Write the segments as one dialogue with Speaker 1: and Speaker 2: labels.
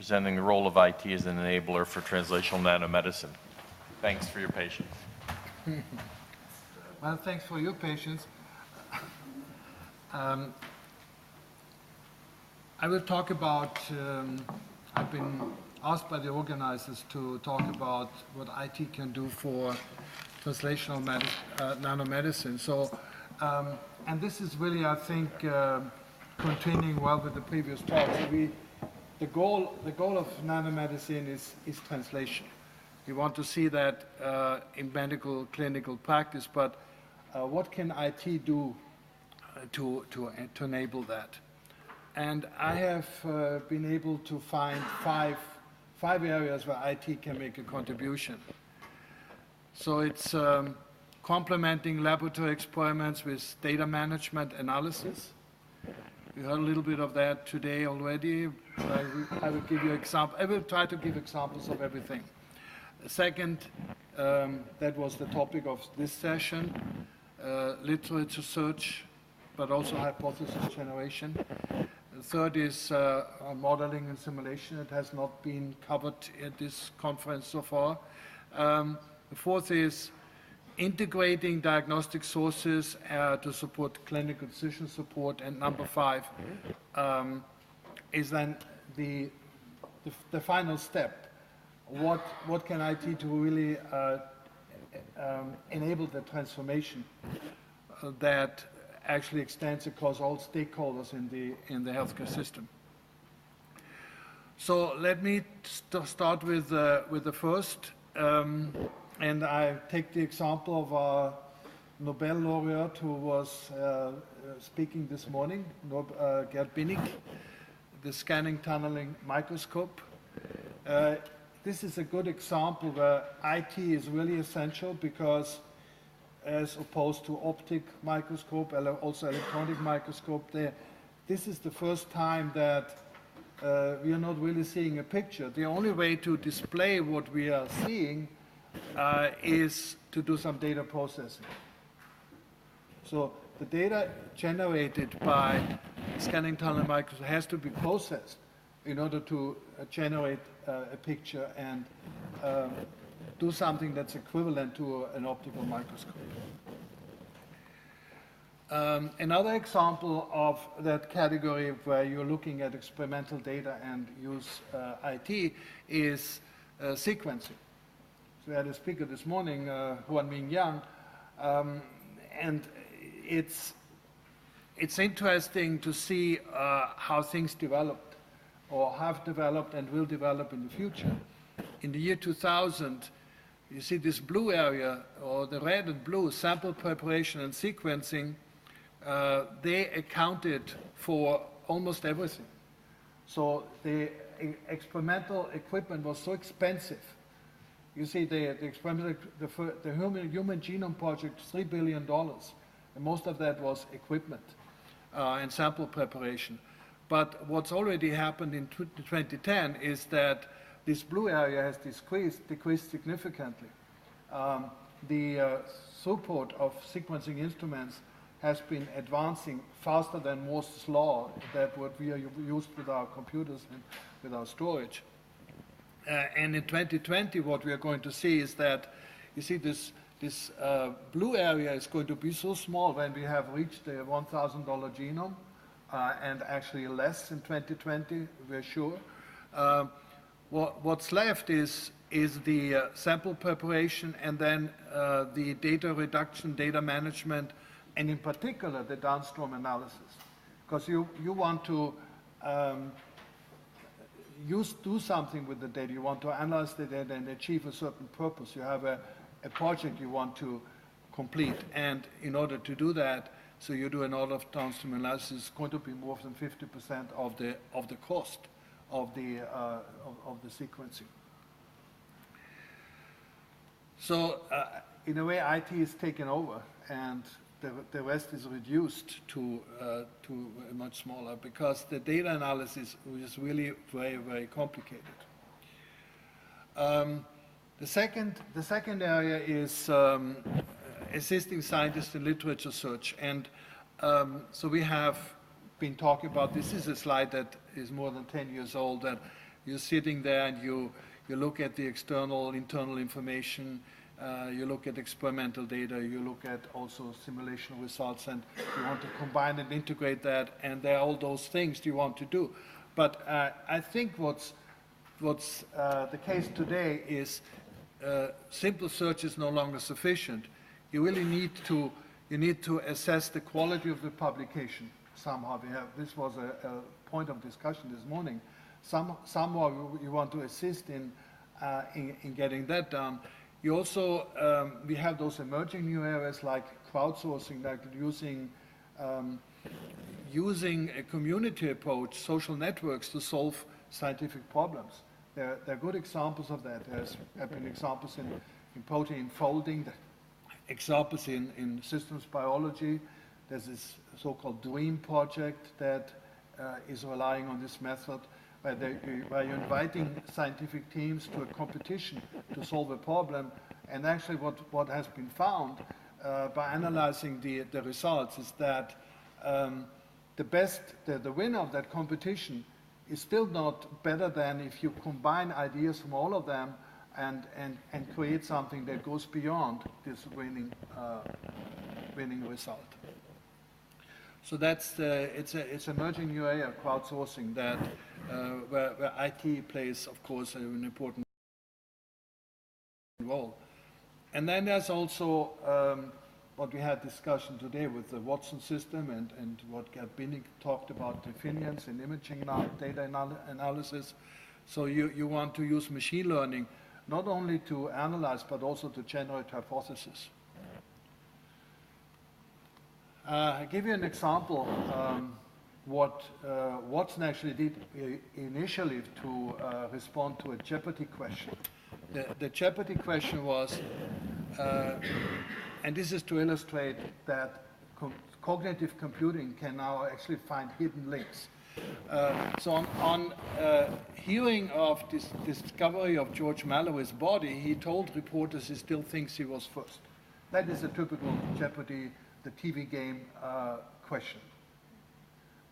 Speaker 1: presenting the role of IT as an enabler for translational nanomedicine. Thanks for your patience.
Speaker 2: Well, thanks for your patience. I will talk about, I've been asked by the organizers to talk about what IT can do for translational nanomedicine. So, and this is really, I think, continuing well with the previous talk. So the goal of nanomedicine is translation. We want to see that in medical clinical practice, but what can IT do to enable that? And I have been able to find five areas where IT can make a contribution. So it's complementing laboratory experiments with data management analysis. We heard a little bit of that today already. I will give you example. I will try to give examples of everything. Second, that was the topic of this session, literature search, but also hypothesis generation. The third is modeling and simulation. It has not been covered at this conference so far. The fourth is integrating diagnostic sources to support clinical decision support. And number five is then the final step. What can IT do really enable the transformation that actually extends across all stakeholders in the healthcare system? So let me start with the first, and I take the example of our Nobel laureate who was speaking this morning, Gerd Binnig, the scanning tunneling microscope. This is a good example where IT is really essential because, as opposed to optic microscope, also electronic microscope, this is the first time that we are not really seeing a picture. The only way to display what we are seeing is to do some data processing. So the data generated by scanning tunnel microscope has to be processed in order to generate a picture and do something that's equivalent to an optical microscope. Another example of that category where you're looking at experimental data and use IT is sequencing. So we had a speaker this morning, Huanming Yang, and it's interesting to see how things developed or have developed and will develop in the future. In the year 2000, you see this blue area, or the red and blue, sample preparation and sequencing, they accounted for almost everything. So the experimental equipment was so expensive. You see, the Human Genome Project, $3 billion, and most of that was equipment and sample preparation. But what's already happened in 2010 is that this blue area has decreased significantly. The throughput of sequencing instruments has been advancing faster than Moore's law, that what we are used with our computers and with our storage. And in 2020, what we are going to see is that, you see, this blue area is going to be so small when we have reached the $1,000 genome, and actually less in 2020, we're sure. What's left is the sample preparation and then the data reduction, data management, and in particular the downstream analysis. Because you want to do something with the data. You want to analyze the data and achieve a certain purpose. You have a project you want to complete, and in order to do that, so you do an order of downstream analysis. It's going to be more than 50% of the cost of the sequencing. So in a way, IT is taken over, and the rest is reduced to much smaller because the data analysis is really very, very complicated. The second area is assisting scientists in literature search, and so we have been talking about, this is a slide that is more than 10 years old, that You're sitting there and you look at the external, internal information, you look at experimental data, you look at also simulation results, and you want to combine and integrate that, and there are all those things you want to do. But I think what's the case today is simple search is no longer sufficient. You really need to assess the quality of the publication somehow. This was a point of discussion this morning. Somehow you want to assist in getting that done. You also, we have those emerging new areas like crowdsourcing, like using a community approach, social networks to solve scientific problems. There are good examples of that. There have been examples in protein folding, examples in systems biology. There's this so-called DREAM project that is relying on this method, where you're inviting scientific teams to a competition to solve a problem. And actually what has been found by analyzing the results is that the winner of that competition is still not better than if you combine ideas from all of them and create something that goes beyond this winning result. So that's it's an emerging new area, crowdsourcing, that where IT plays, of course, an important role. And then there's also what we had discussion today with the Watson system and what Gerd Binnig talked about, definitions in imaging data analysis. So you want to use machine learning not only to analyze but also to generate hypotheses. I'll give you an example what Watson actually did initially to respond to a Jeopardy question. The Jeopardy question was, and this is to illustrate that cognitive computing can now actually find hidden links. So on hearing of this discovery of George Mallory's body, he told reporters he still thinks he was first. That is a typical Jeopardy, the TV game question.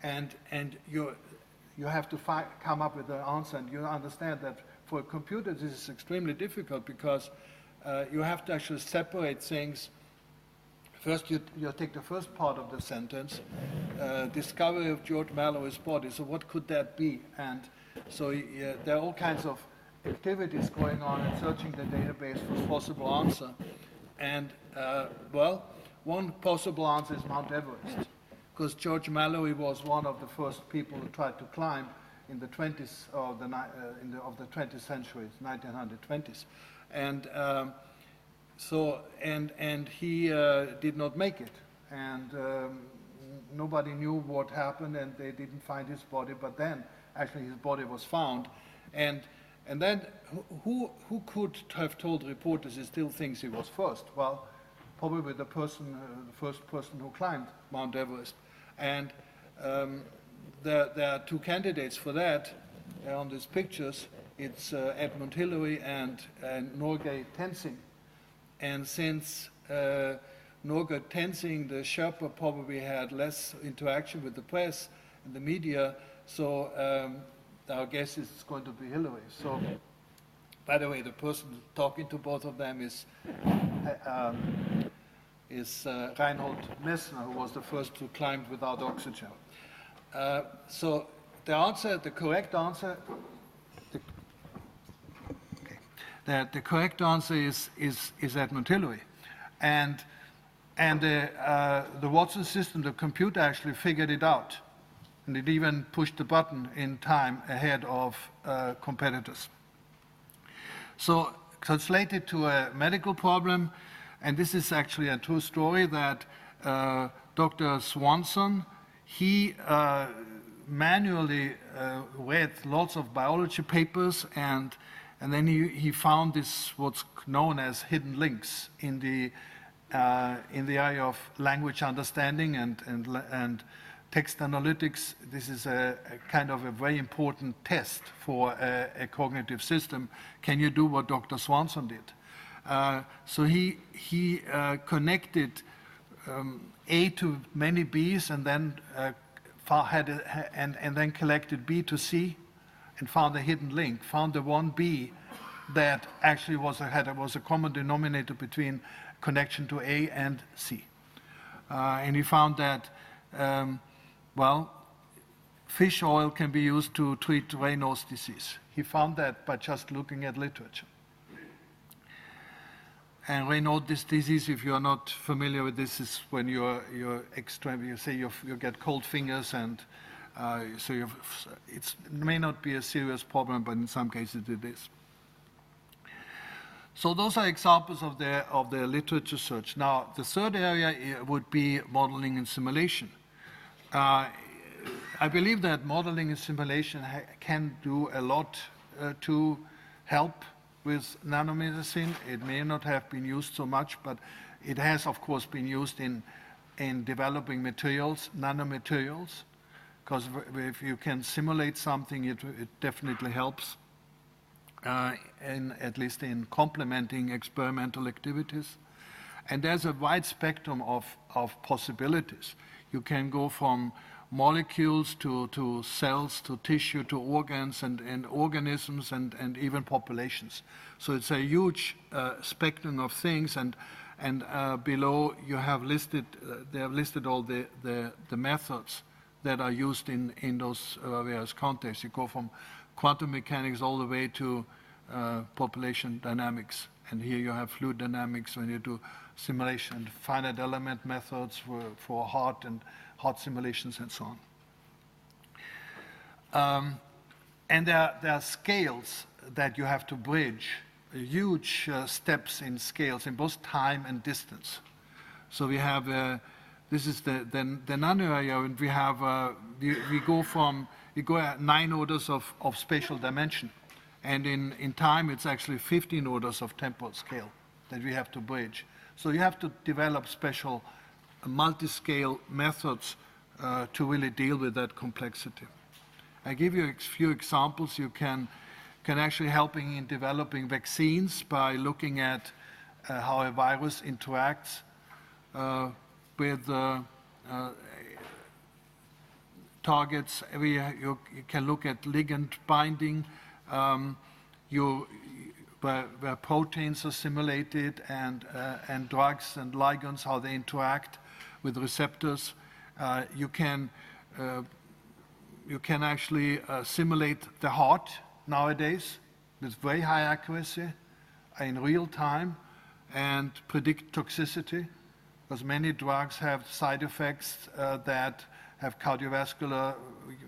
Speaker 2: And you have to come up with an answer, and you understand that for a computer this is extremely difficult because you have to actually separate things. First, you take the first part of the sentence, discovery of George Mallory's body. So what could that be? And so there are all kinds of activities going on and searching the database for a possible answer. And, well, one possible answer is Mount Everest, because George Mallory was one of the first people who tried to climb in the 20s of the 20th century, 1920s. And and he did not make it, and nobody knew what happened, and they didn't find his body. But then, actually, his body was found, and then who could have told reporters he still thinks he was first? Well, probably the first person who climbed Mount Everest, and there are two candidates for that on these pictures. It's Edmund Hillary and Norgay Tenzing. And since Norgay Tenzing, the Sherpa, probably had less interaction with the press and the media, so our guess is it's going to be Hillary. So, by the way, the person talking to both of them is Reinhold Messner, who was the first who climbed without oxygen. So the correct answer. The correct answer is Edmund Hillary, and the Watson system, the computer actually figured it out, and it even pushed the button in time ahead of competitors. So translated to a medical problem, and this is actually a true story, that Dr. Swanson, he manually read lots of biology papers, and then he found what's known as hidden links in the area of language understanding and text analytics. This is a kind of a very important test for a cognitive system. Can you do what Dr. Swanson did? So he connected A to many B's, and then and then collected B to C, and found a hidden link, found the 1B that actually was a common denominator between connection to A and C. And he found that, fish oil can be used to treat Raynaud's disease. He found that by just looking at literature. And Raynaud's disease, if you are not familiar with this, is when you're extreme. You say you get cold fingers, and it may not be a serious problem, but in some cases it is. So those are examples of the literature search. Now, the third area would be modeling and simulation. I believe that modeling and simulation can do a lot to help with nanomedicine. It may not have been used so much, but it has, of course, been used in developing materials, nanomaterials, because if you can simulate something, it definitely helps, at least in complementing experimental activities. And there's a wide spectrum of possibilities. You can go from molecules to cells, to tissue, to organs and organisms and even populations. So it's a huge spectrum of things, and below you have listed, they have listed all the methods that are used in those various contexts. You go from quantum mechanics all the way to population dynamics. And here you have fluid dynamics when you do simulation, finite element methods for heart simulations and so on. And there are scales that you have to bridge, huge steps in scales in both time and distance. So we have, this is the nano area, and we have, we go at 9 orders of spatial dimension. And in time, it's actually 15 orders of temporal scale that we have to bridge. So you have to develop special multi-scale methods to really deal with that complexity. I give you a few examples. You can actually helping in developing vaccines by looking at how a virus interacts with targets. You can look at ligand binding, where proteins are simulated, and drugs and ligands, how they interact with receptors. You can actually simulate the heart nowadays with very high accuracy in real time and predict toxicity, because many drugs have side effects that have cardiovascular,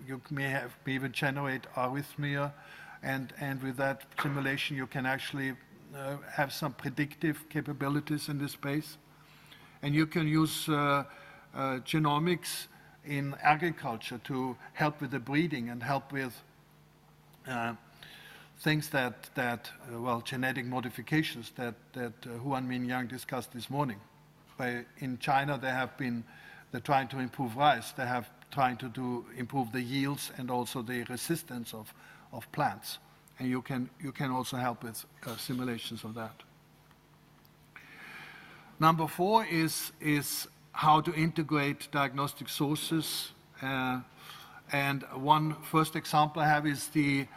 Speaker 2: you may even generate arrhythmia, and with that simulation you can actually have some predictive capabilities in this space. And you can use genomics in agriculture to help with the breeding and help with things genetic modifications that Huan Min Yang discussed this morning. In China, they're trying to improve rice. They have trying to improve the yields and also the resistance of plants. And you can also help with simulations of that. Number 4 is how to integrate diagnostic sources. And one first example I have is the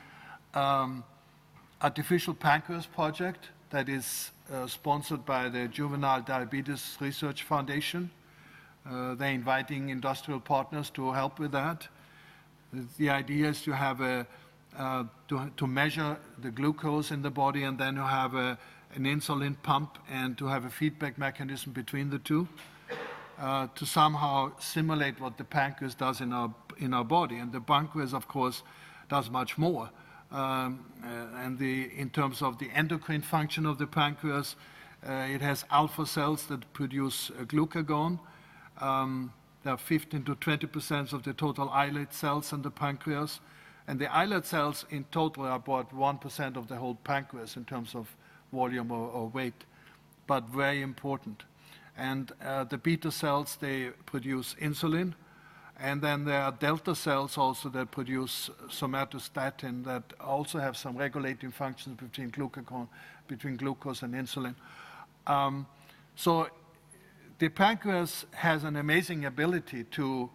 Speaker 2: Artificial Pancreas Project that is sponsored by the Juvenile Diabetes Research Foundation. They're inviting industrial partners to help with that. The idea is to have to measure the glucose in the body, and then to have an insulin pump and to have a feedback mechanism between the two, to somehow simulate what the pancreas does in our body. And the pancreas, of course, does much more. In terms of the endocrine function of the pancreas, it has alpha cells that produce glucagon. There are 15 to 20% of the total islet cells in the pancreas. And the islet cells in total are about 1% of the whole pancreas in terms of volume or weight, but very important. And the beta cells, they produce insulin. And then there are delta cells also that produce somatostatin that also have some regulating functions between glucose and insulin. So the pancreas has an amazing ability to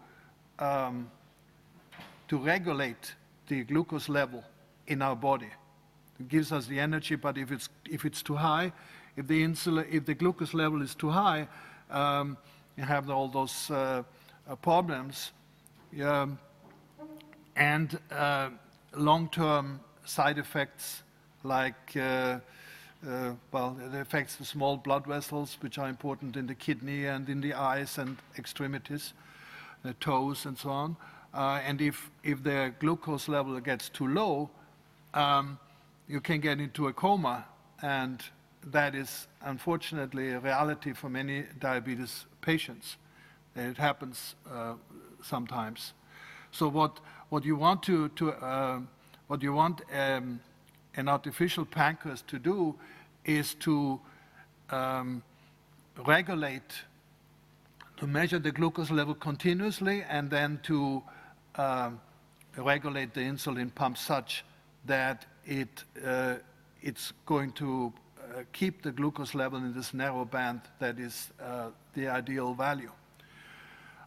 Speaker 2: regulate the glucose level in our body. It gives us the energy, but if it's too high, if the glucose level is too high, you have all those problems, and long-term side effects like, well, it affects the small blood vessels, which are important in the kidney and in the eyes and extremities, the toes and so on. And if the glucose level gets too low, you can get into a coma, and that is unfortunately a reality for many diabetes patients. It happens sometimes. So what you want an artificial pancreas to do is to measure the glucose level continuously, and then to regulate the insulin pump such that it's going to keep the glucose level in this narrow band that is the ideal value.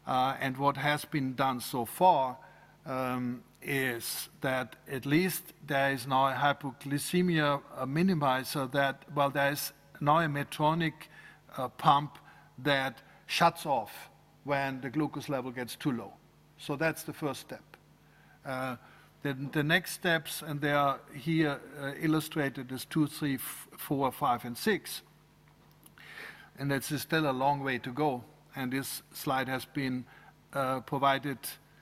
Speaker 2: And what has been done so far is that at least there is now a hypoglycemia minimizer that, well, there is now a Medtronic pump that shuts off when the glucose level gets too low. So that's the first step. The next steps, and they are here illustrated as 2, 3, 4, 5, and 6. And that's still a long way to go. And this slide has been provided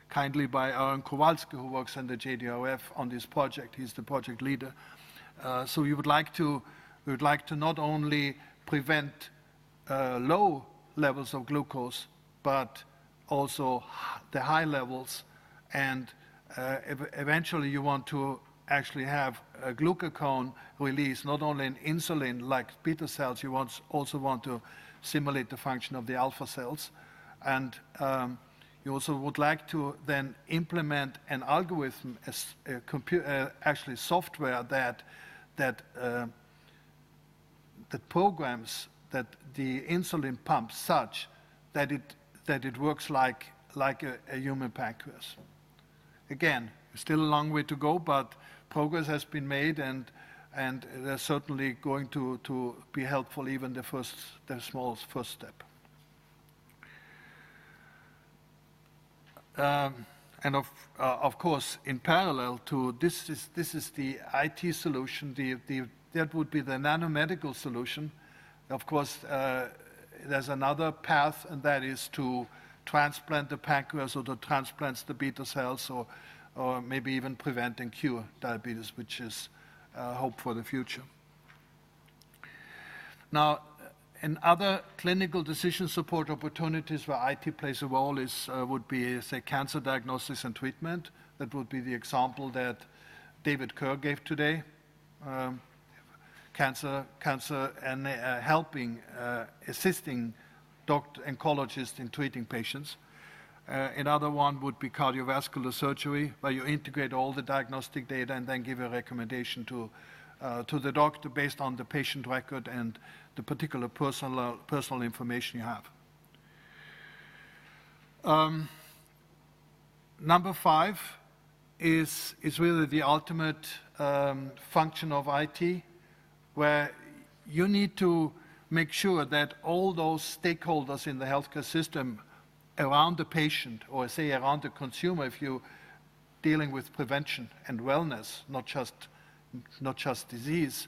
Speaker 2: kindly by Aaron Kowalski, who works in the JDRF on this project. He's the project leader. So we would like to not only prevent low levels of glucose, but also the high levels, and eventually you want to actually have a glucagon release, not only in insulin like beta cells, you also want to simulate the function of the alpha cells. And you also would like to then implement an algorithm, actually software that programs that the insulin pump such that it works like a human pancreas. Again, still a long way to go, but progress has been made, and they're certainly going to be helpful, even the smallest first step. And of course, in parallel to this is the IT solution. That would be the nanomedical solution. Of course, there's another path, and that is to transplant the pancreas, or to transplant the beta cells, or maybe even prevent and cure diabetes, which is hope for the future. Now, in other clinical decision support opportunities where IT plays a role would be, say, cancer diagnosis and treatment. That would be the example that David Kerr gave today. Cancer and helping, assisting oncologists in treating patients. Another one would be cardiovascular surgery, where you integrate all the diagnostic data and then give a recommendation to the doctor based on the patient record and the particular personal information you have. Number 5 is really the ultimate function of IT, where you need to make sure that all those stakeholders in the healthcare system around the patient, or say around the consumer, if you're dealing with prevention and wellness, not just disease,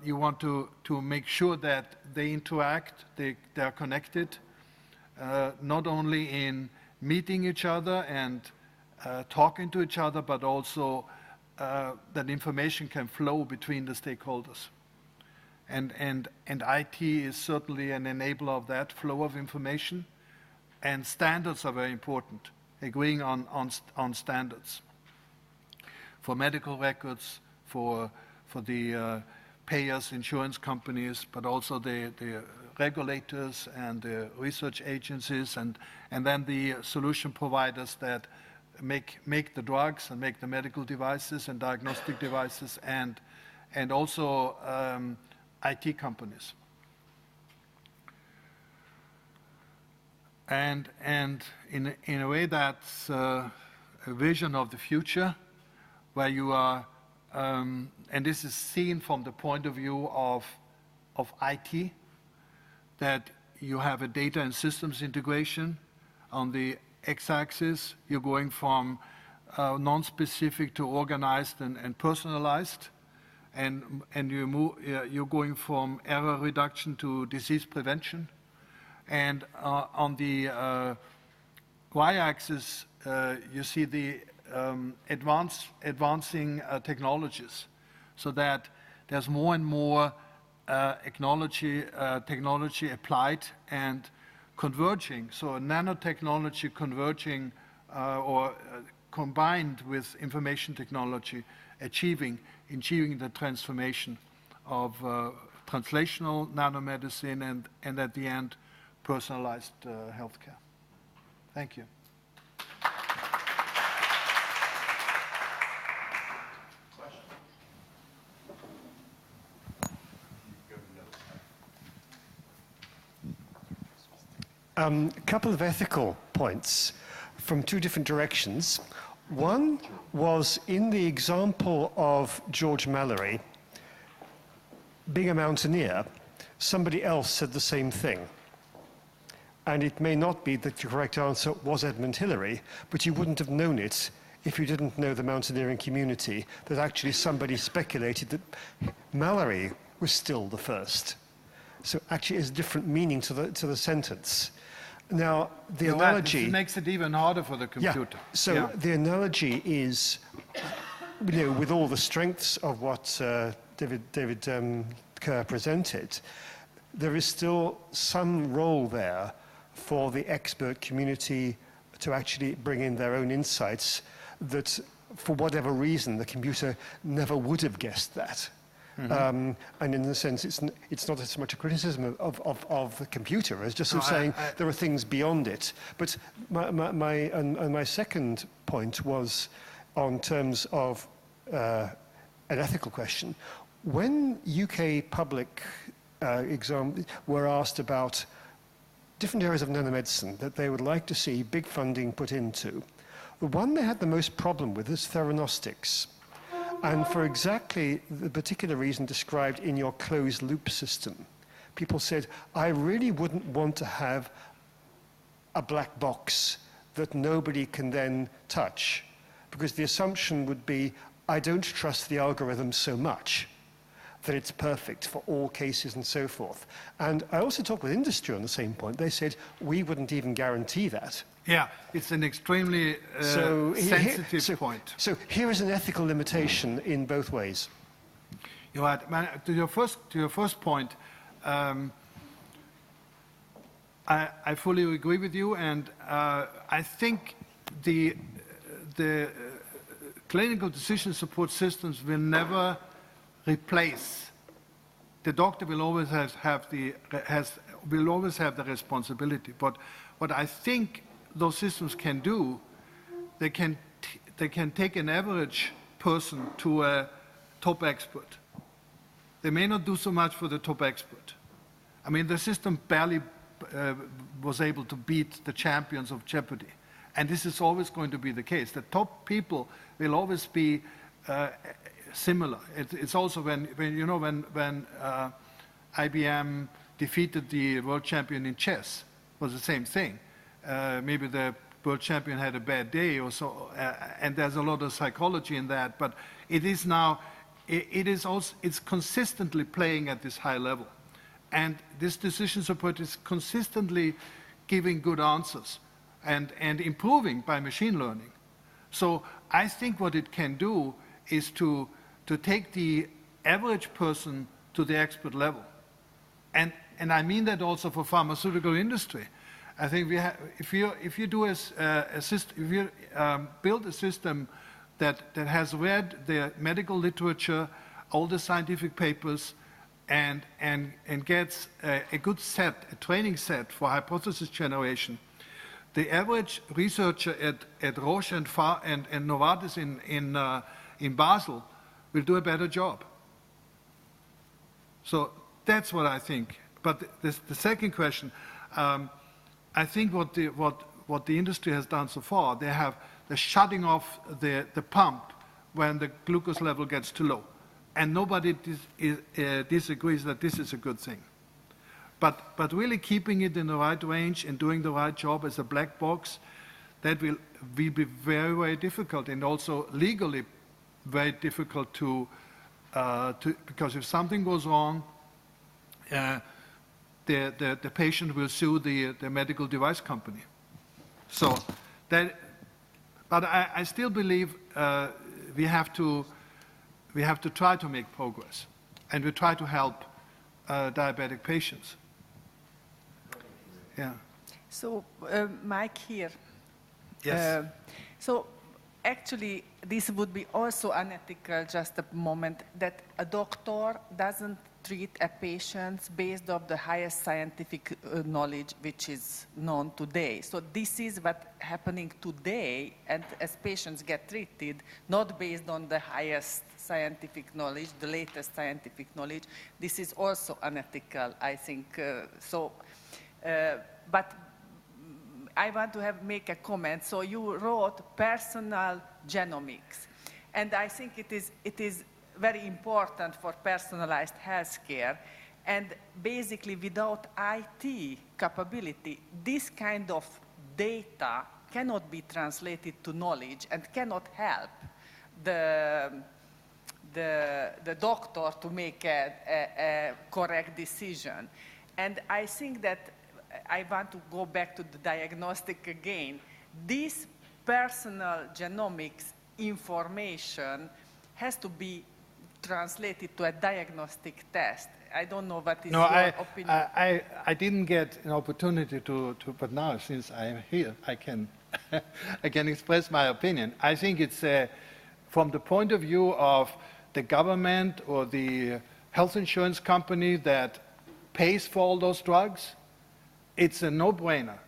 Speaker 2: you want to make sure that they interact, they are connected, not only in meeting each other and talking to each other, but also that information can flow between the stakeholders. And IT is certainly an enabler of that flow of information. And standards are very important, agreeing on standards for medical records, for the payers, insurance companies, but also the regulators and the research agencies, and then the solution providers that make the drugs and make the medical devices and diagnostic devices, and also IT companies. And in a way, that's a vision of the future, where you are and this is seen from the point of view of IT, that you have a data and systems integration. On the x-axis, you're going from non-specific to organized and personalized, and you're going from error reduction to disease prevention. And on the y-axis, you see the advancing technologies, so that there's more and more technology applied and converging. So nanotechnology converging or combined with information technology, achieving the transformation of translational nanomedicine and at the end, personalized healthcare. Thank you.
Speaker 3: A couple of ethical points from two different directions. One was in the example of George Mallory being a mountaineer, somebody else said the same thing. And it may not be that the correct answer was Edmund Hillary, but you wouldn't have known it if you didn't know the mountaineering community, that actually somebody speculated that Mallory was still the first. So actually it's a different meaning to the sentence. Now, the analogy...
Speaker 2: It makes it even harder for the computer.
Speaker 3: Yeah. So the analogy is, with all the strengths of what David Kerr presented, there is still some role there for the expert community to actually bring in their own insights that, for whatever reason, the computer never would have guessed that. Mm-hmm. And in a sense, it's not as much a criticism of the computer as just saying there are things beyond it. But my second point was on terms of an ethical question. When UK public exam were asked about different areas of nanomedicine that they would like to see big funding put into, the one they had the most problem with is theranostics. And for exactly the particular reason described in your closed loop system. People said, I really wouldn't want to have a black box that nobody can then touch, because the assumption would be, I don't trust the algorithm so much that it's perfect for all cases and so forth. And I also talked with industry on the same point. They said, we wouldn't even guarantee that.
Speaker 2: Yeah, it's an extremely sensitive point.
Speaker 3: So here is an ethical limitation in both ways.
Speaker 2: You're right. To your first point, I fully agree with you, and I think the clinical decision support systems will never replace. The doctor will always have the responsibility. But what I think those systems can do, they can take an average person to a top expert. They may not do so much for the top expert. I mean, the system barely was able to beat the champions of Jeopardy. And this is always going to be the case. The top people will always be similar. It's also when IBM defeated the world champion in chess, it was the same thing. Maybe the world champion had a bad day or so, and there's a lot of psychology in that, but it is now, it's consistently playing at this high level. And this decision support is consistently giving good answers and improving by machine learning. So I think what it can do is to take the average person to the expert level. And I mean that also for pharmaceutical industry. I think if you build a system that has read the medical literature, all the scientific papers, and gets a good set, a training set for hypothesis generation, the average researcher at Roche and Novartis in Basel will do a better job. So that's what I think. But the second question. I think what the industry has done so far, they're shutting off the pump when the glucose level gets too low. And nobody disagrees that this is a good thing. But really keeping it in the right range and doing the right job as a black box, that will be very, very difficult, and also legally very difficult because if something goes wrong, the patient will sue the medical device company. So that, but I still believe we have to try to make progress, and we try to help diabetic patients. Yeah.
Speaker 4: So, Mike here.
Speaker 2: Yes.
Speaker 4: So, actually, this would be also unethical, just a moment, that a doctor doesn't treat a patient based on the highest scientific knowledge which is known today. So this is what's happening today, and as patients get treated, not based on the highest scientific knowledge, the latest scientific knowledge. This is also unethical, I think. But I want to make a comment. So you wrote personal genomics, and I think it is very important for personalized healthcare. And basically, without IT capability, this kind of data cannot be translated to knowledge and cannot help the doctor to make a correct decision. And I think that I want to go back to the diagnostic again. This personal genomics information has to be translated to a diagnostic test. I don't know what is your opinion.
Speaker 2: I didn't get an opportunity but now, since I'm here, I can express my opinion. I think it's from the point of view of the government or the health insurance company that pays for all those drugs, it's a no-brainer.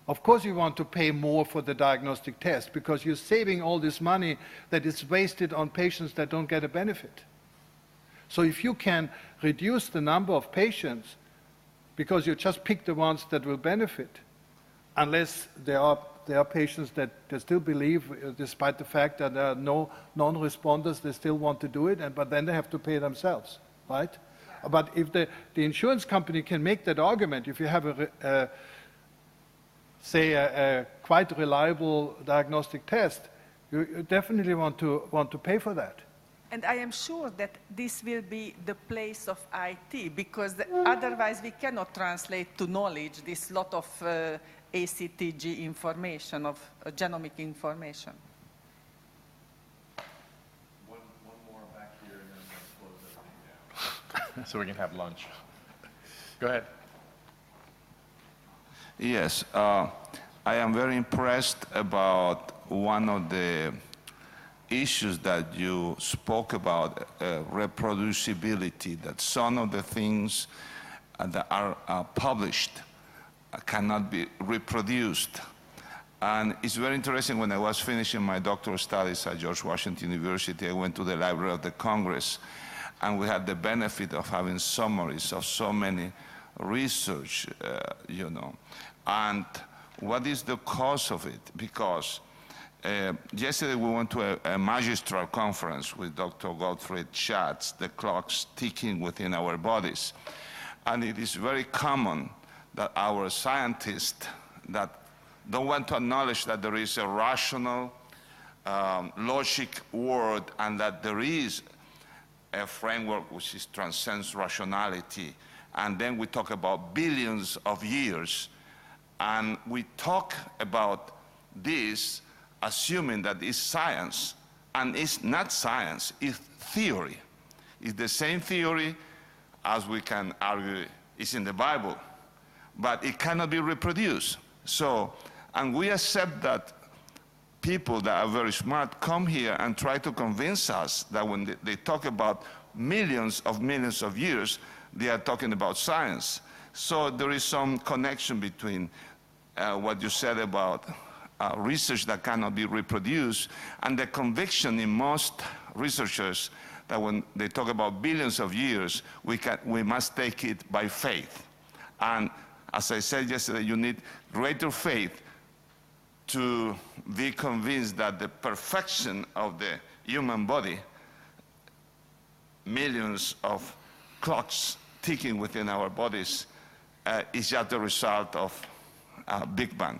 Speaker 2: Of course you want to pay more for the diagnostic test because you're saving all this money that is wasted on patients that don't get a benefit. So if you can reduce the number of patients because you just pick the ones that will benefit, unless there are patients that they still believe, despite the fact that there are no non-responders, they still want to do it, but then they have to pay themselves, right? But if the insurance company can make that argument, if you have a quite reliable diagnostic test, you definitely want to pay for that.
Speaker 4: And I am sure that this will be the place of IT, because otherwise we cannot translate to knowledge this lot of ACTG information, of genomic information.
Speaker 1: One more back here, and then we'll close everything down. So we can have lunch. Go ahead.
Speaker 5: Yes, I am very impressed about one of the issues that you spoke about, reproducibility, that some of the things that are published cannot be reproduced. And it's very interesting, when I was finishing my doctoral studies at George Washington University, I went to the Library of the Congress, and we had the benefit of having summaries of so many research, you know. And what is the cause of it? Because yesterday we went to a magistral conference with Dr. Gottfried Schatz, the clocks ticking within our bodies. And it is very common that our scientists that don't want to acknowledge that there is a rational, logic world, and that there is a framework which transcends rationality. And then we talk about billions of years, and we talk about this assuming that it's science, and it's not science, it's theory. It's the same theory as we can argue is in the Bible, but it cannot be reproduced. So, and we accept that people that are very smart come here and try to convince us that when they talk about millions of years, they are talking about science. So there is some connection between what you said about research that cannot be reproduced, and the conviction in most researchers that when they talk about billions of years, we must take it by faith. And as I said yesterday, you need greater faith to be convinced that the perfection of the human body, millions of clocks ticking within our bodies, is just the result of Big Bang.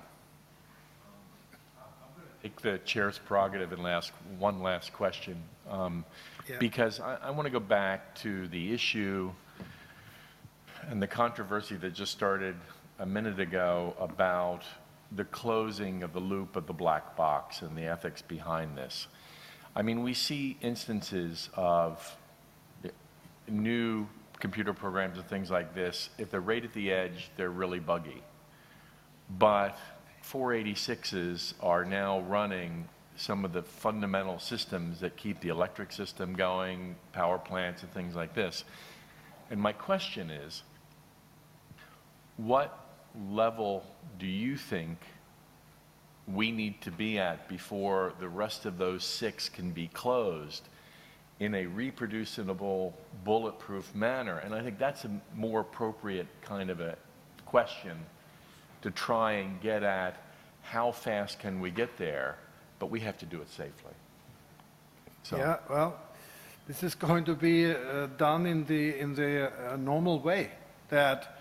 Speaker 1: Take the chair's prerogative and ask one last question, because I want to go back to the issue and the controversy that just started a minute ago about the closing of the loop of the black box and the ethics behind this. I mean, we see instances of new computer programs and things like this. If they're right at the edge, they're really buggy. But 486s are now running some of the fundamental systems that keep the electric system going, power plants and things like this. And my question is, what level do you think we need to be at before the rest of those 6 can be closed in a reproducible, bulletproof manner? And I think that's a more appropriate kind of a question to try and get at how fast can we get there, but we have to do it safely. So.
Speaker 2: Yeah, well, this is going to be done in the normal way, that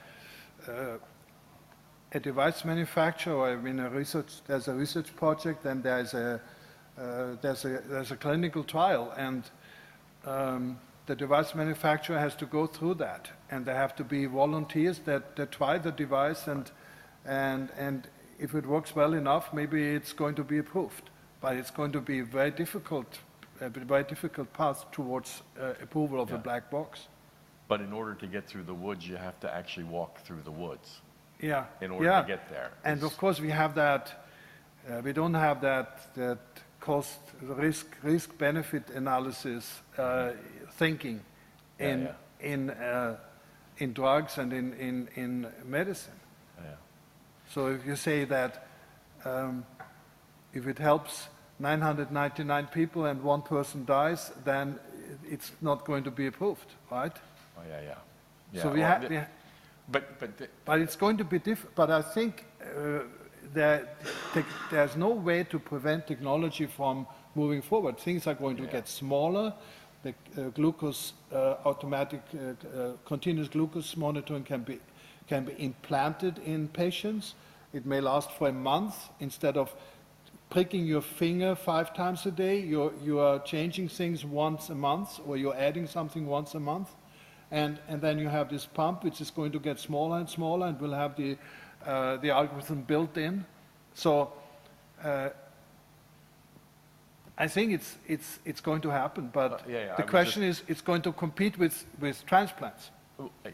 Speaker 2: a device manufacturer, I mean, there's a research project, and there's a clinical trial, and the device manufacturer has to go through that, and there have to be volunteers that try the device, and if it works well enough, maybe it's going to be approved. But it's going to be a very difficult path towards approval of a black box.
Speaker 1: But in order to get through the woods, you have to actually walk through the woods.
Speaker 2: Yeah.
Speaker 1: In order to get there.
Speaker 2: And of course, we have that. We don't have that cost risk benefit analysis thinking in drugs and in medicine.
Speaker 1: Yeah.
Speaker 2: So if you say that if it helps 999 people and one person dies, then it's not going to be approved, right?
Speaker 1: Oh, yeah.
Speaker 2: So but it's going to be different. But I think there's no way to prevent technology from moving forward. Things are going to get smaller. The glucose automatic continuous glucose monitoring can be implanted in patients. It may last for a month. Instead of pricking your finger 5 times a day, you are changing things once a month, or you're adding something once a month. And then you have this pump, which is going to get smaller and smaller, and will have the algorithm built in. So I think it's going to happen, but the question is, it's going to compete with transplants.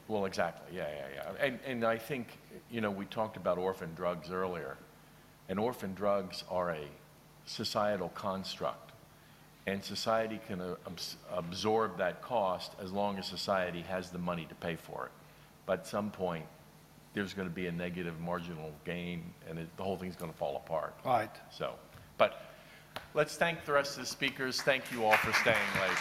Speaker 1: Well, exactly. Yeah. And I think, we talked about orphan drugs earlier, and orphan drugs are a societal construct, and society can absorb that cost as long as society has the money to pay for it. But at some point, there's going to be a negative marginal gain, and the whole thing's going to fall apart.
Speaker 2: Right.
Speaker 1: So, but let's thank the rest of the speakers. Thank you all for staying late.